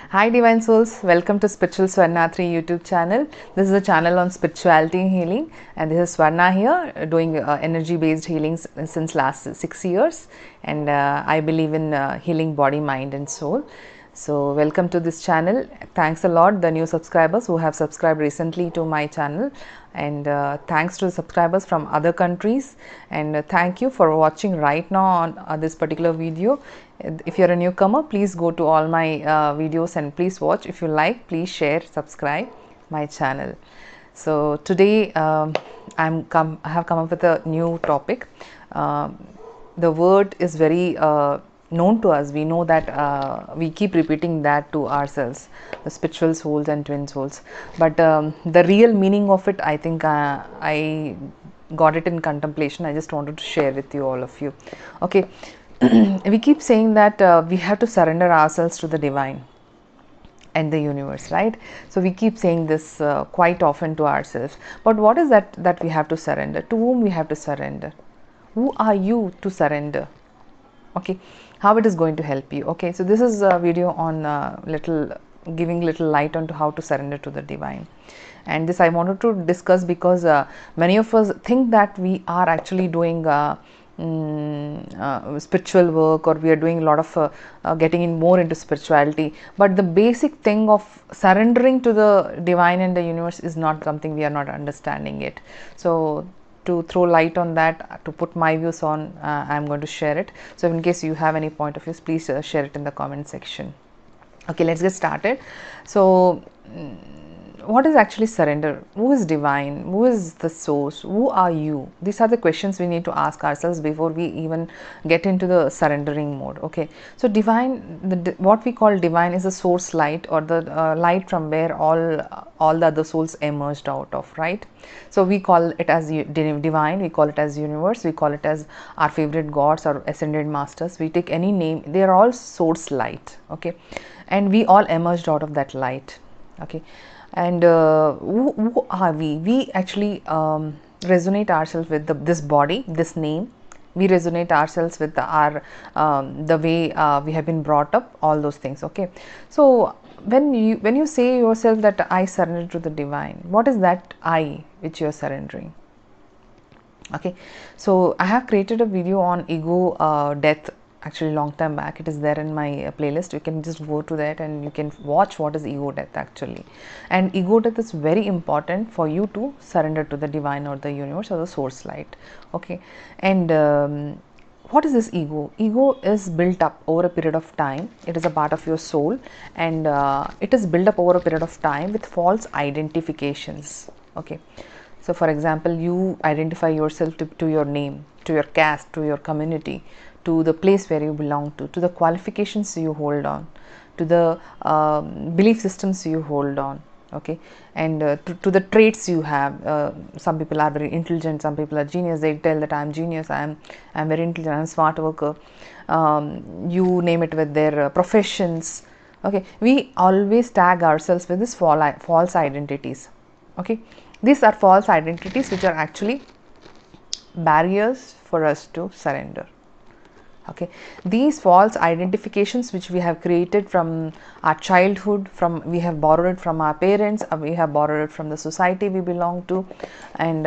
Hi Divine Souls, welcome to Spiritual Swarnalatha YouTube channel. This is a channel on spirituality and healing, and this is Swarna here doing energy based healings since last 6 years, and I believe in healing body, mind and soul. So welcome to this channel. Thanks a lot the new subscribers who have subscribed recently to my channel, and thanks to the subscribers from other countries, and thank you for watching right now on this particular video. If you're a newcomer, please go to all my videos and please watch. If you like, please share, subscribe my channel. So today I have come up with a new topic. The word is very known to us. We know that we keep repeating that to ourselves, the spiritual souls and twin souls, but the real meaning of it, I think I got it in contemplation. I just wanted to share with you, all of you. Okay. We keep saying that we have to surrender ourselves to the divine and the universe, right? So we keep saying this quite often to ourselves, but what is that we have to surrender? To whom we have to surrender? Who are you to surrender? Okay, how it is going to help you? Okay, so this is a video on giving little light onto how to surrender to the divine, and this I wanted to discuss because many of us think that we are actually doing spiritual work, or we are doing a lot of getting in more into spirituality, but the basic thing of surrendering to the divine and the universe is not something, we are not understanding it. So to throw light on that, to put my views on, I am going to share it. So in case you have any point of views, please share it in the comment section. Okay, let's get started. So what is actually surrender? Who is divine? Who is the source? Who are you? These are the questions we need to ask ourselves before we even get into the surrendering mode. Okay, so divine, what we call divine is the source light, or the light from where all the other souls emerged out of, right? So we call it as divine, we call it as universe, we call it as our favorite gods or ascended masters. We take any name, they are all source light. Okay, and we all emerged out of that light. Okay, and who are we? We actually resonate ourselves with this body, this name. We resonate ourselves with the way we have been brought up, all those things. Okay, so when you say yourself that I surrender to the divine, what is that I which you are surrendering? Okay, so I have created a video on ego death actually long time back. It is there in my playlist. You can just go to that and you can watch what is ego death actually. And ego death is very important for you to surrender to the divine or the universe or the source light. Okay, and what is this ego? Ego is built up over a period of time. It is a part of your soul, and it is built up over a period of time with false identifications. Okay, so for example, you identify yourself to your name, to your caste, to your community, to the place where you belong to the qualifications you hold on, to the belief systems you hold on. Okay, and to the traits you have. Some people are very intelligent, some people are genius. They tell that I'm genius, I'm very intelligent, I'm smart worker. You name it with their professions. Okay, we always tag ourselves with these false identities. Okay, these are false identities which are actually barriers for us to surrender. Okay, these false identifications which we have created from our childhood, we have borrowed it from our parents, we have borrowed it from the society we belong to, and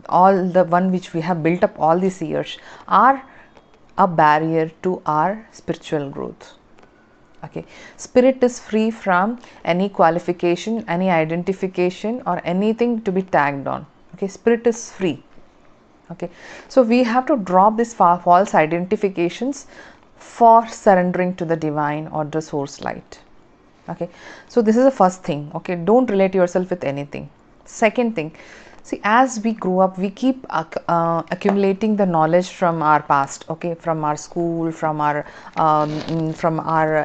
all the one which we have built up all these years are a barrier to our spiritual growth. Okay, spirit is free from any qualification, any identification, or anything to be tagged on. Okay, spirit is free. Okay, so we have to drop these false identifications for surrendering to the divine or the source light. Okay, so this is the first thing. Okay, don't relate yourself with anything. Second thing, see, as we grow up, we keep accumulating the knowledge from our past. Okay, from our school, from our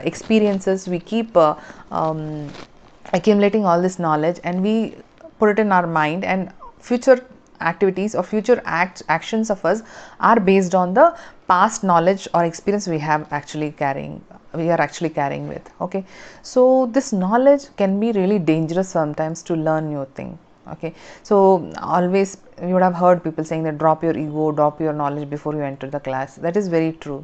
experiences. We keep accumulating all this knowledge, and we put it in our mind, and future activities or future actions of us are based on the past knowledge or experience we are actually carrying with. Okay, so this knowledge can be really dangerous sometimes to learn new thing. Okay, so always you would have heard people saying that drop your ego, drop your knowledge before you enter the class. That is very true.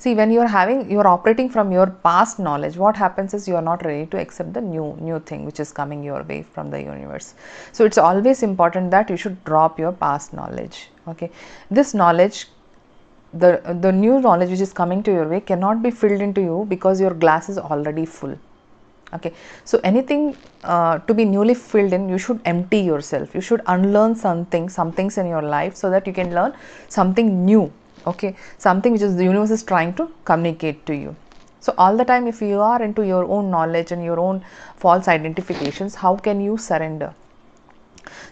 See, when you're operating from your past knowledge, what happens is you are not ready to accept the new thing which is coming your way from the universe. So it's always important that you should drop your past knowledge. Okay, this knowledge, the new knowledge which is coming to your way cannot be filled into you because your glass is already full. Okay, so anything to be newly filled in, you should empty yourself. You should unlearn some things in your life so that you can learn something new. Okay, something which is the universe is trying to communicate to you. So all the time, if you are into your own knowledge and your own false identifications, how can you surrender?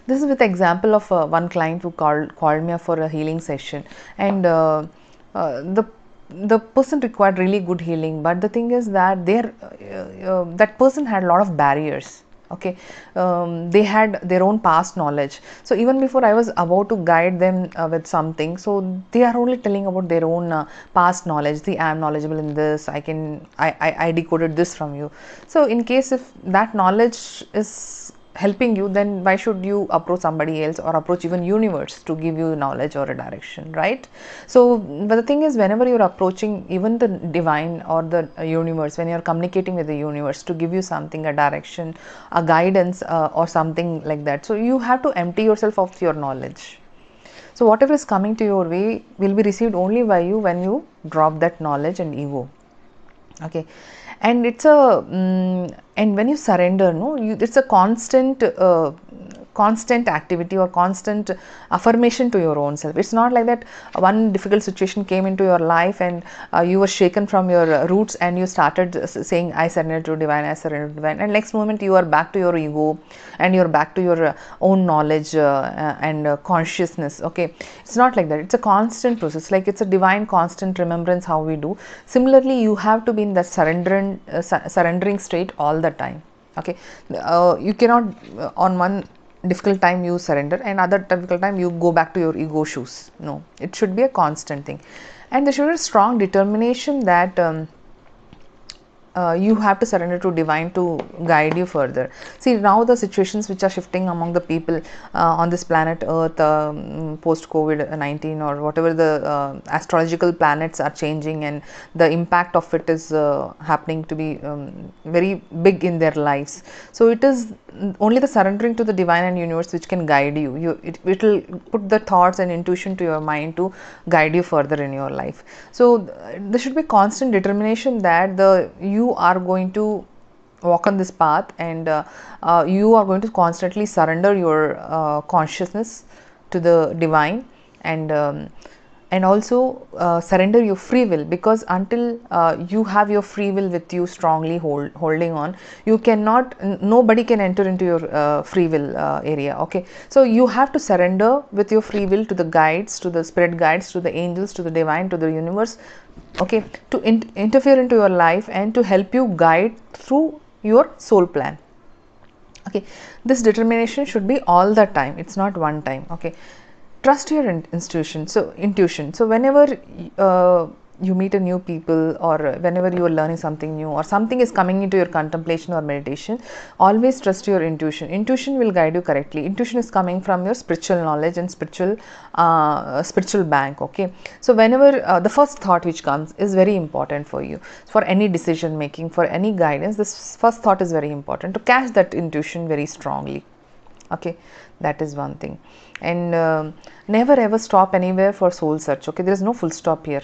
This is with example of one client who called me for a healing session, and the person required really good healing, but the thing is that that person had a lot of barriers. Okay, they had their own past knowledge. So even before I was about to guide them with something, so they are only telling about their own past knowledge. See, I am knowledgeable in this. I decoded this from you. So in case if that knowledge is helping you, then why should you approach somebody else or approach even universe to give you knowledge or a direction, right? So but the thing is, whenever you're approaching even the divine or the universe, when you're communicating with the universe to give you something, a direction, a guidance, or something like that, so you have to empty yourself of your knowledge. So whatever is coming to your way will be received only by you when you drop that knowledge and ego. Okay, and it's a and when you surrender, no, it's a constant activity or constant affirmation to your own self. It's not like that one difficult situation came into your life and you were shaken from your roots and you started saying, I surrender to divine, I surrender to divine, and next moment you are back to your ego and you're back to your own knowledge and consciousness. Okay, it's not like that. It's a constant process, like it's a divine constant remembrance how we do. Similarly, you have to be in that surrendering state all the time. Okay, you cannot on one difficult time you surrender and other difficult time you go back to your ego shoes. No, it should be a constant thing, and there should be a strong determination that you have to surrender to divine to guide you further. See, now the situations which are shifting among the people on this planet Earth, post COVID-19 or whatever, the astrological planets are changing and the impact of it is happening to be very big in their lives. So it is only the surrendering to the divine and universe which can guide you. It will put the thoughts and intuition to your mind to guide you further in your life. So there should be constant determination that you are going to walk on this path, and you are going to constantly surrender your consciousness to the divine, and also surrender your free will, because until you have your free will with you strongly holding on, you cannot, nobody can enter into your free will area. Okay, so you have to surrender with your free will to the guides, to the spirit guides, to the angels, to the divine, to the universe. Okay, to interfere into your life and to help you guide through your soul plan. Okay, this determination should be all the time. It's not one time. Okay, trust your intuition. So whenever you meet a new people, or whenever you are learning something new, or something is coming into your contemplation or meditation, always trust your intuition will guide you correctly. Intuition is coming from your spiritual knowledge and spiritual bank. Okay, so whenever the first thought which comes is very important for you, for any decision making, for any guidance, this first thought is very important to catch that intuition very strongly. Okay, that is one thing. And never ever stop anywhere for soul search. Okay, there is no full stop here.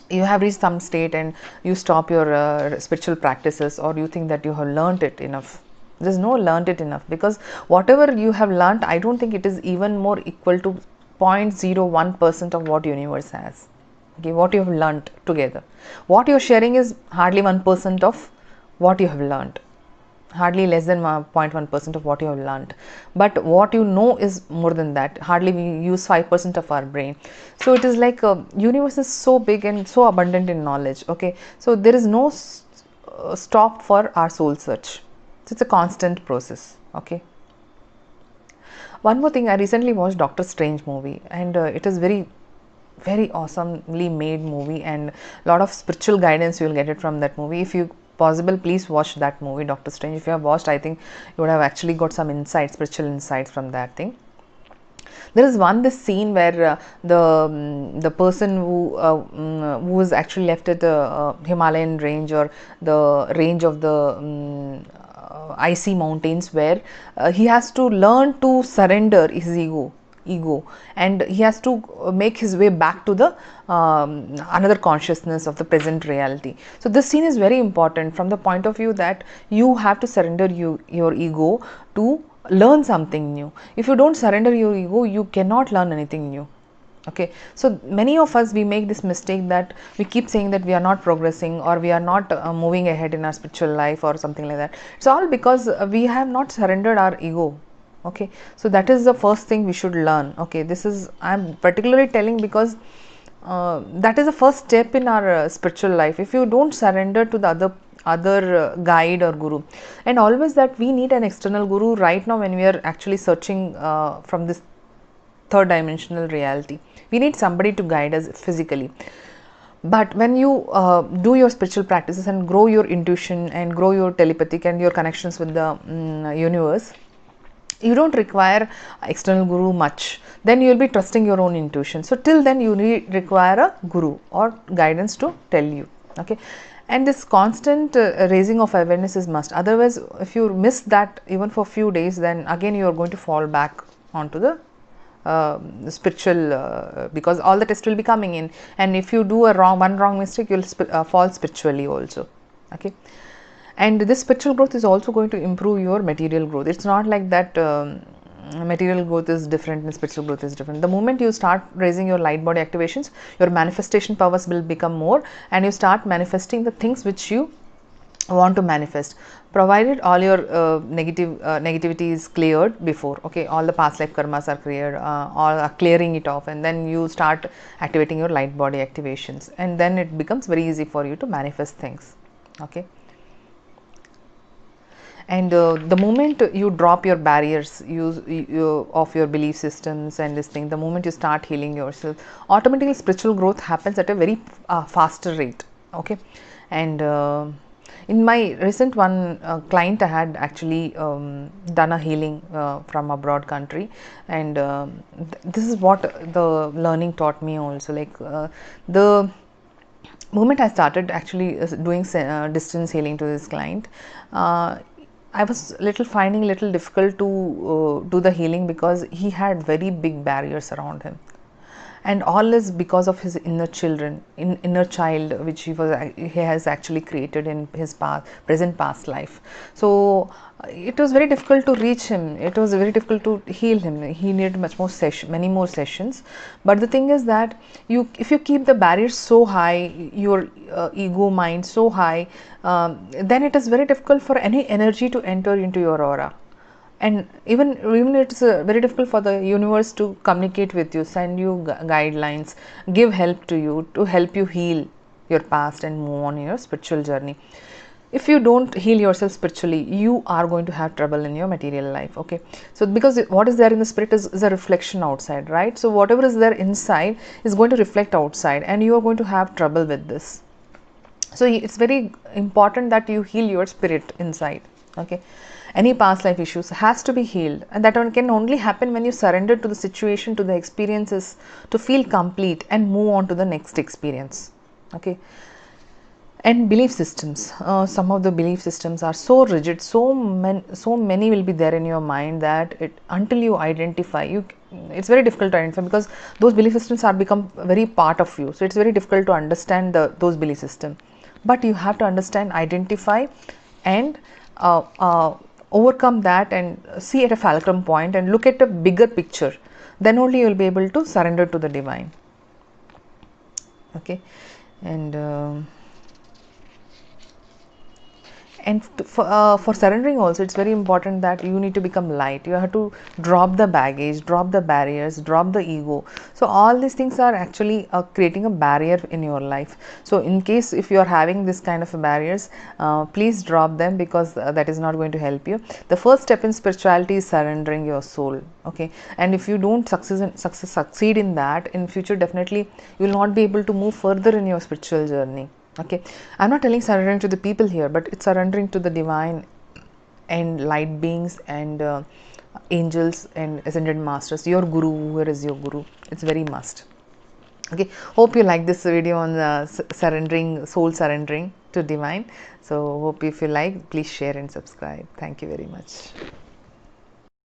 You have reached some state and you stop your spiritual practices, or you think that you have learnt it enough. There is no learnt it enough, because whatever you have learnt, I don't think it is even more equal to 0.01% of what universe has. Okay, what you have learnt together, what you are sharing is hardly 1% of what you have learnt, hardly less than 0.1% of what you have learnt, but what you know is more than that. Hardly we use 5% of our brain. So it is like universe is so big and so abundant in knowledge. Okay, so there is no stop for our soul search. So it's a constant process. Okay, one more thing, I recently watched Doctor Strange movie, and it is very awesomely made movie, and a lot of spiritual guidance you will get it from that movie. If you possible, please watch that movie, Doctor Strange. If you have watched, I think you would have actually got some insights, spiritual insights from that thing. There is this scene where the person who was actually left at the Himalayan range, or the range of the icy mountains, where he has to learn to surrender his ego, and he has to make his way back to the another consciousness of the present reality. So this scene is very important from the point of view that you have to surrender your ego to learn something new. If you don't surrender your ego, you cannot learn anything new. Okay, so many of us, we make this mistake that we keep saying that we are not progressing, or we are not moving ahead in our spiritual life or something like that. It's all because we have not surrendered our ego. Okay, so that is the first thing we should learn. Okay, this is, I'm particularly telling because that is the first step in our spiritual life. If you don't surrender to the other guide or guru, and always that we need an external guru right now when we are actually searching from this third dimensional reality. We need somebody to guide us physically. But when you do your spiritual practices and grow your intuition and grow your telepathic and your connections with the universe, you don't require external guru much. Then you will be trusting your own intuition. So till then you require a guru or guidance to tell you. Okay, and this constant raising of awareness is must. Otherwise, if you miss that even for few days, then again you are going to fall back onto the spiritual, because all the tests will be coming in, and if you do one wrong mistake, you will fall spiritually also. Okay, and this spiritual growth is also going to improve your material growth. It's not like that material growth is different and spiritual growth is different. The moment you start raising your light body activations, your manifestation powers will become more, and you start manifesting the things which you want to manifest, provided all your negativity is cleared before. Okay, all the past life karmas are cleared, all are clearing it off, and then you start activating your light body activations, and then it becomes very easy for you to manifest things. Okay, and the moment you drop your barriers of your belief systems and this thing, the moment you start healing yourself, automatically spiritual growth happens at a very faster rate. Okay, and in my recent one client, I had actually done a healing from abroad country, and this is what the learning taught me also. Like the moment I started actually doing distance healing to this client, I was finding little difficult to do the healing, because he had very big barriers around him, and all is because of his inner child, which he has actually created in his present past life. So it was very difficult to reach him. It was very difficult to heal him. He needed many more sessions. But the thing is that if you keep the barriers so high, your ego mind so high, then it is very difficult for any energy to enter into your aura. And even it's very difficult for the universe to communicate with you, send you guidelines, give help to you, to help you heal your past and move on in your spiritual journey. If you don't heal yourself spiritually, you are going to have trouble in your material life. Okay, so because what is there in the spirit is a reflection outside, right? So whatever is there inside is going to reflect outside, and you are going to have trouble with this. So it's very important that you heal your spirit inside. Okay, any past life issues has to be healed, and that can only happen when you surrender to the situation, to the experiences, to feel complete and move on to the next experience. Okay, and belief systems, some of the belief systems are so rigid, so many will be there in your mind that until you identify, it's very difficult to identify, because those belief systems are become very part of you. So it's very difficult to understand those belief systems, but you have to understand, identify, and overcome that, and see at a fulcrum point and look at a bigger picture. Then only you will be able to surrender to the divine. Okay, and for surrendering also, it's very important that you need to become light. You have to drop the baggage, drop the barriers, drop the ego. So all these things are actually creating a barrier in your life. So in case if you are having this kind of barriers, please drop them, because that is not going to help you. The first step in spirituality is surrendering your soul. Okay, and if you don't succeed in that, in future definitely you will not be able to move further in your spiritual journey. Okay, I'm not telling surrendering to the people here, but it's surrendering to the divine and light beings and angels and ascended masters, your guru, whoever is your guru. It's very must. Okay, hope you like this video on the surrendering, soul surrendering to divine. So hope if you like, please share and subscribe. Thank you very much.